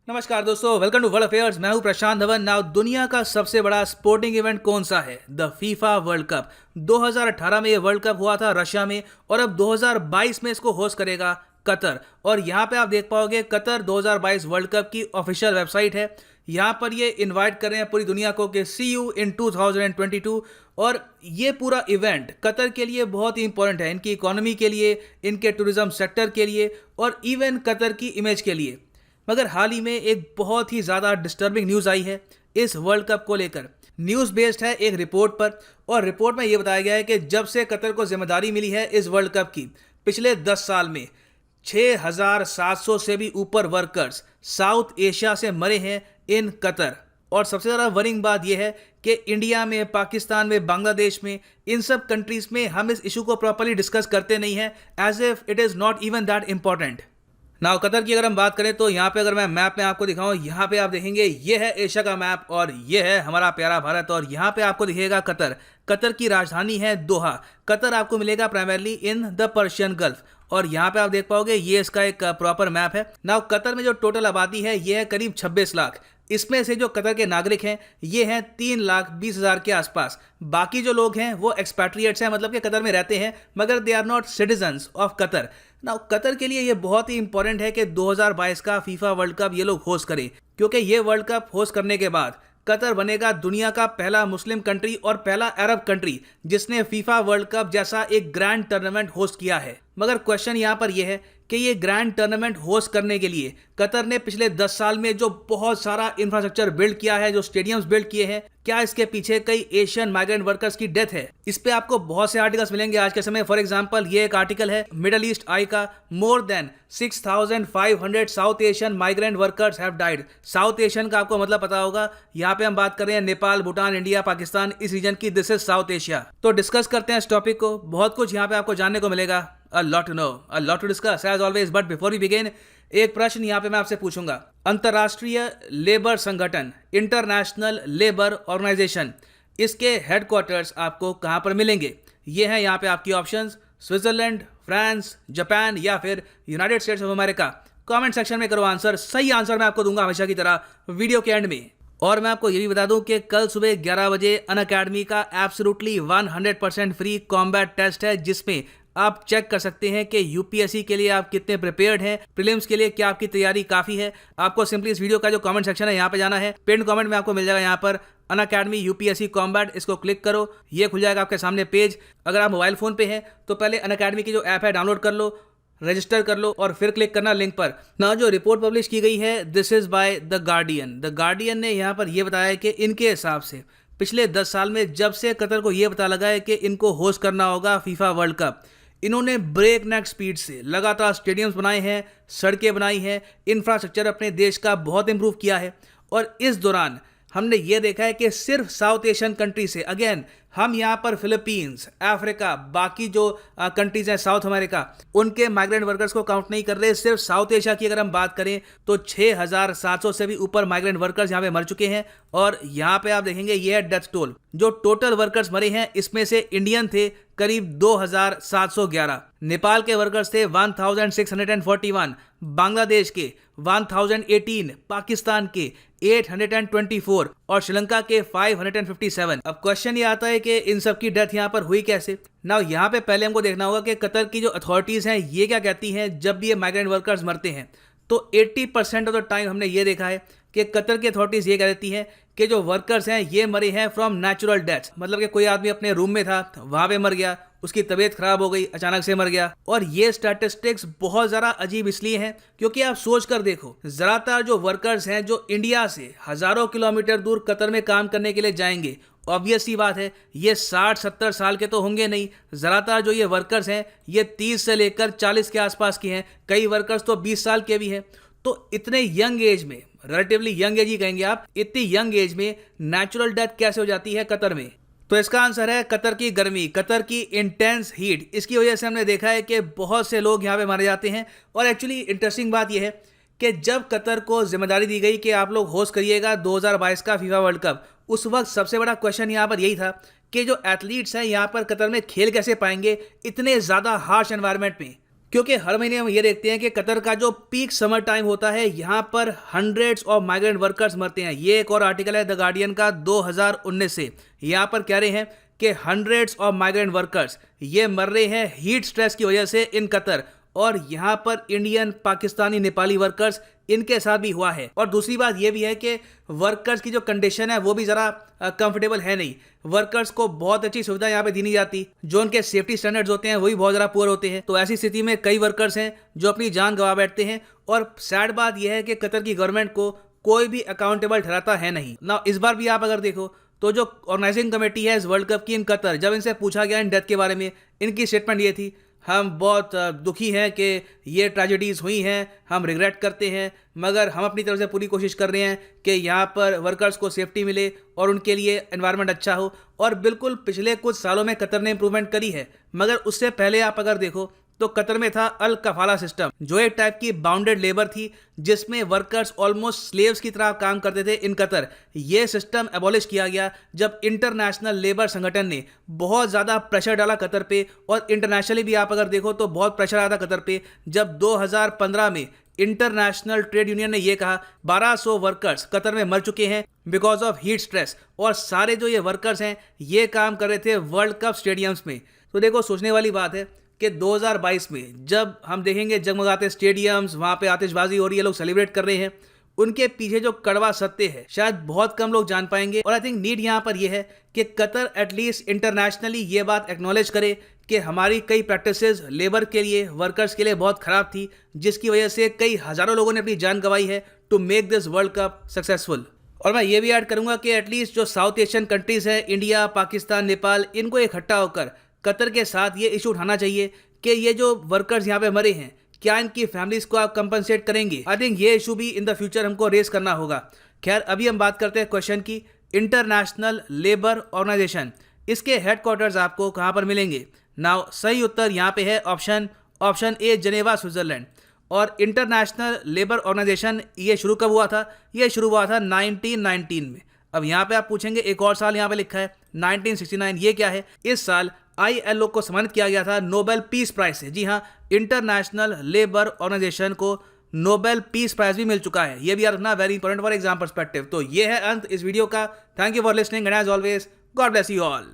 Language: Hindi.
नमस्कार दोस्तों, वेलकम टू वर्ल्ड अफेयर्स। मैं हूं प्रशांत धवन। नाउ दुनिया का सबसे बड़ा स्पोर्टिंग इवेंट कौन सा है? The FIFA world cup. 2018 में ये वर्ल्ड कप हुआ था रशिया में, और अब 2022 में इसको होस्ट करेगा कतर। और यहाँ पे आप देख पाओगे कतर 2022 वर्ल्ड कप की ऑफिशियल वेबसाइट है। यहाँ पर ये इनवाइट कर रहे हैं पूरी दुनिया को कि सी यू इन 2022। और ये पूरा इवेंट कतर के लिए बहुत ही इंपॉर्टेंट है, इनकी इकोनॉमी के लिए, इनके टूरिज्म सेक्टर के लिए, और इवन कतर की इमेज के लिए। मगर हाल ही में एक बहुत ही ज़्यादा डिस्टर्बिंग न्यूज़ आई है इस वर्ल्ड कप को लेकर। न्यूज़ बेस्ड है एक रिपोर्ट पर, और रिपोर्ट में ये बताया गया है कि जब से कतर को जिम्मेदारी मिली है इस वर्ल्ड कप की, पिछले 10 साल में 6,700 से भी ऊपर वर्कर्स साउथ एशिया से मरे हैं इन कतर। और सबसे ज़्यादा वरिंग बात यह है कि इंडिया में, पाकिस्तान में, बांग्लादेश में, इन सब कंट्रीज़ में हम इस इशू को प्रॉपर्ली डिस्कस करते नहीं हैं, as if it is not even that important. Now Qatar की अगर हम बात करें तो यहाँ पे अगर मैं मैप में आपको दिखाऊं, यहाँ पे आप देखेंगे ये है एशिया का मैप और ये है हमारा प्यारा भारत। और यहाँ पे आपको दिखेगा कतर। कतर की राजधानी है दोहा। कतर आपको मिलेगा primarily in the Persian gulf. और यहाँ पे आप देख पाओगे ये इसका एक प्रॉपर मैप है। नाउ कतर में जो टोटल आबादी है ये है करीब 26 लाख। इसमें से जो कतर के नागरिक हैं ये हैं 3,20,000 के आसपास। बाकी जो लोग हैं वो एक्सपैट्रिएट्स हैं, मतलब कि कतर में रहते हैं, मगर they are not citizens of Qatar. ना कतर के लिए ये बहुत ही इंपॉर्टेंट है कि 2022 का फीफा वर्ल्ड कप ये लोग होस्ट करें, क्योंकि ये वर्ल्ड कप होस्ट करने के बाद कतर बनेगा दुनिया का पहला मुस्लिम कंट्री और पहला अरब कंट्री जिसने फीफा वर्ल्ड कप जैसा एक ग्रैंड टूर्नामेंट होस्ट किया है। मगर क्वेश्चन यहाँ पर यह है कि ये ग्रैंड टूर्नामेंट होस्ट करने के लिए कतर ने पिछले 10 साल में जो बहुत सारा इंफ्रास्ट्रक्चर बिल्ड किया है, जो स्टेडियम्स बिल्ड किए हैं, क्या इसके पीछे कई एशियन माइग्रेंट वर्कर्स की डेथ है? इस पे आपको बहुत से आर्टिकल्स मिलेंगे आज के समय। फॉर एग्जांपल ये एक आर्टिकल है मिडल ईस्ट आई का, more than 6,500 south Asian migrant workers have died. South Asian का आपको मतलब पता होगा, यहाँ पे हम बात कर रहे हैं नेपाल, भूटान, इंडिया, पाकिस्तान, इस रीजन की। This is south Asia. तो डिस्कस करते हैं इस टॉपिक को। बहुत कुछ यहाँ पे आपको जानने को मिलेगा। A lot to know, a lot to discuss as always, but before we begin, एक प्रश्न यहाँ पे मैं आपसे पूछूंगा। अंतर्राष्ट्रीय लेबर संगठन, इंटरनेशनल लेबर ऑर्गेनाइजेशन, इसके हेडक्वार्टर्स आपको कहाँ पर मिलेंगे? ये हैं यहाँ पे आपकी ऑप्शंस: स्विट्जरलैंड, फ्रांस, जापान या फिर United states of America. Comment section में करो आंसर। सही आंसर मैं आपको दूंगा हमेशा की तरह वीडियो के एंड में। और मैं आपको ये भी बता दूं कि कल सुबह 11 बजे अनअकैडमी का एब्सोल्युटली 100% फ्री कॉम्बैट टेस्ट है, जिसमें आप चेक कर सकते हैं कि यूपीएससी के लिए आप कितने प्रिपेयर्ड हैं, प्रीलिम्स के लिए क्या आपकी तैयारी काफ़ी है। आपको सिंपली इस वीडियो का जो कमेंट सेक्शन है यहाँ पे जाना है। पिन कमेंट में आपको मिल जाएगा यहाँ पर अनअकैडमी यूपीएससी कॉम्बैट, इसको क्लिक करो, ये खुल जाएगा आपके सामने पेज। अगर आप मोबाइल फ़ोन पे हैं तो पहले अनअकैडमी की जो ऐप है डाउनलोड कर लो, रजिस्टर कर लो और फिर क्लिक करना लिंक पर। ना जो रिपोर्ट पब्लिश की गई है, this is by the guardian. The guardian ने यहाँ पर यह बताया कि इनके हिसाब से पिछले 10 साल में जब से कतर को यह पता लगा है कि इनको होस्ट करना होगा फीफा वर्ल्ड कप, इन्होंने ब्रेक नेक स्पीड से लगातार स्टेडियम्स बनाए हैं, सड़कें बनाई हैं, इंफ्रास्ट्रक्चर अपने देश का बहुत इंप्रूव किया है। और इस दौरान हमने ये देखा है कि सिर्फ साउथ एशियन कंट्री से, अगेन हम यहाँ पर फिलीपींस, अफ्रीका, बाकी जो कंट्रीज हैं साउथ अमेरिका, उनके माइग्रेंट वर्कर्स को काउंट नहीं कर रहे। सिर्फ साउथ एशिया की अगर हम बात करें तो 6,700 से भी ऊपर माइग्रेंट वर्कर्स यहाँ पे मर चुके हैं। और यहाँ पे आप देखेंगे ये है डेथ टोल। जो टोटल वर्कर्स मरे हैं इसमें से इंडियन थे करीब 2,711, नेपाल के वर्कर्स थे 1,641, बांग्लादेश के 1,018, पाकिस्तान के 824 और श्रीलंका के 557। अब क्वेश्चन ये आता है कि इन सब की डेथ यहाँ पर हुई कैसे? ना यहाँ पे पहले हमको देखना होगा कि कतर की जो अथॉरिटीज़ हैं ये क्या कहती हैं जब भी ये माइग्रेंट वर्कर्स मरते हैं। तो 80% ऑफ द टाइम हमने ये देखा है कि कतर की अथॉरिटीज़ ये कह देती हैं कि जो वर्कर्स हैं ये मरे हैं फ्रॉम नेचुरल डेथ, मतलब कि कोई आदमी अपने रूम में था, वहाँ पे मर गया, उसकी तबीयत खराब हो गई, अचानक से मर गया। और ये स्टैटिस्टिक्स बहुत ज़्यादा अजीब इसलिए हैं क्योंकि आप सोच कर देखो, ज़्यादातर जो वर्कर्स हैं जो इंडिया से हज़ारों किलोमीटर दूर कतर में काम करने के लिए जाएंगे, ऑब्वियस सी बात है ये 60-70 साल के तो होंगे नहीं। ज़्यादातर जो ये वर्कर्स हैं ये 30 से लेकर 40 के आसपास के हैं, कई वर्कर्स तो 20 साल के भी हैं। तो इतने यंग एज में, रिलेटिवली यंग एज ही कहेंगे आप, इतनी यंग एज में नेचुरल डेथ कैसे हो जाती है कतर में? तो इसका आंसर है कतर की गर्मी, कतर की इंटेंस हीट। इसकी वजह से हमने देखा है कि बहुत से लोग यहाँ पे मारे जाते हैं। और एक्चुअली इंटरेस्टिंग बात यह है कि जब कतर को जिम्मेदारी दी गई कि आप लोग होस्ट करिएगा 2022 का फीफा वर्ल्ड कप, उस वक्त सबसे बड़ा क्वेश्चन यहाँ पर यही था कि जो एथलीट्स हैं यहाँ पर कतर में खेल कैसे पाएंगे इतने ज़्यादा हार्श एनवायरनमेंट में। क्योंकि हर महीने हम ये देखते हैं कि कतर का जो पीक समर टाइम होता है यहाँ पर हंड्रेड्स ऑफ माइग्रेंट वर्कर्स मरते हैं। ये एक और आर्टिकल है द गार्डियन का 2019 से। यहाँ पर कह रहे हैं कि हंड्रेड्स ऑफ माइग्रेंट वर्कर्स ये मर रहे हैं हीट स्ट्रेस की वजह से इन कतर, और यहाँ पर इंडियन, पाकिस्तानी, नेपाली वर्कर्स इनके साथ भी हुआ है। और दूसरी बात ये भी है कि वर्कर्स की जो कंडीशन है वो भी ज़रा कंफर्टेबल है नहीं। वर्कर्स को बहुत अच्छी सुविधा यहाँ पे दी नहीं जाती, जो उनके सेफ्टी स्टैंडर्ड्स होते हैं वही बहुत ज़्यादा पुअर होते हैं। तो ऐसी स्थिति में कई वर्कर्स हैं जो अपनी जान गंवा बैठते हैं। और सैड बात यह है कि कतर की गवर्नमेंट को कोई भी अकाउंटेबल ठहराता है नहीं ना। इस बार भी आप अगर देखो तो जो ऑर्गेनाइजिंग कमेटी है इस वर्ल्ड कप की इन कतर, जब इनसे पूछा गया इन डेथ के बारे में, इनकी स्टेटमेंट ये थी, हम बहुत दुखी हैं कि ये ट्रेजेडीज़ हुई हैं, हम रिग्रेट करते हैं, मगर हम अपनी तरफ से पूरी कोशिश कर रहे हैं कि यहाँ पर वर्कर्स को सेफ्टी मिले और उनके लिए एनवायरनमेंट अच्छा हो। और बिल्कुल पिछले कुछ सालों में कतर ने इंप्रूवमेंट करी है, मगर उससे पहले आप अगर देखो तो कतर में था अल कफाला सिस्टम, जो एक टाइप की बाउंडेड लेबर थी जिसमें वर्कर्स ऑलमोस्ट स्लेव्स की तरह काम करते थे इन कतर। ये सिस्टम एबॉलिश किया गया जब इंटरनेशनल लेबर संगठन ने बहुत ज़्यादा प्रेशर डाला कतर पे, और इंटरनेशनली भी आप अगर देखो तो बहुत प्रेशर आया था कतर पे, जब 2015 में इंटरनेशनल ट्रेड यूनियन ने यह कहा 1200 वर्कर्स कतर में मर चुके हैं बिकॉज ऑफ हीट स्ट्रेस, और सारे जो ये वर्कर्स हैं ये काम कर रहे थे वर्ल्ड कप स्टेडियम्स में। तो देखो सोचने वाली बात है कि 2022 में जब हम देखेंगे जगमगाते स्टेडियम्स, वहाँ पे आतिशबाजी हो रही है, लोग सेलिब्रेट कर रहे हैं, उनके पीछे जो कड़वा सत्य है शायद बहुत कम लोग जान पाएंगे। और आई थिंक नीड यहाँ पर यह है कि कतर एटलीस्ट इंटरनेशनली ये बात एक्नॉलेज करे कि हमारी कई प्रैक्टिसेस लेबर के लिए, वर्कर्स के लिए बहुत ख़राब थी, जिसकी वजह से कई हज़ारों लोगों ने अपनी जान गंवाई है to make this world cup successful. और मैं ये भी ऐड करूँगा कि एटलीस्ट जो साउथ एशियन कंट्रीज़ हैं, इंडिया, पाकिस्तान, नेपाल, इनको इकट्ठा होकर कतर के साथ ये इशू उठाना चाहिए कि ये जो वर्कर्स यहाँ पे मरे हैं, क्या इनकी फैमिलीज़ को आप कंपनसेट करेंगे। आई थिंक ये इशू भी इन द फ्यूचर हमको रेस करना होगा। खैर अभी हम बात करते हैं क्वेश्चन की, इंटरनेशनल लेबर ऑर्गेनाइजेशन, इसके हेडक्वार्टर्स आपको कहाँ पर मिलेंगे। नाउ सही उत्तर यहाँ पे है ऑप्शन ए, जेनेवा, स्विट्जरलैंड। और इंटरनेशनल लेबर ऑर्गेनाइजेशन ये शुरू कब हुआ था? ये शुरू हुआ था 1919 में। अब यहाँ पे आप पूछेंगे एक और साल यहाँ पे लिखा है 1969, ये क्या है? इस साल ILO को सम्मानित किया गया था नोबेल पीस प्राइज से। जी हाँ, इंटरनेशनल लेबर ऑर्गेनाइजेशन को नोबेल पीस प्राइज भी मिल चुका है। ये भी याद रखना, very important for exam perspective. तो ये है अंत इस वीडियो का। Thank you for listening and as always God bless you all.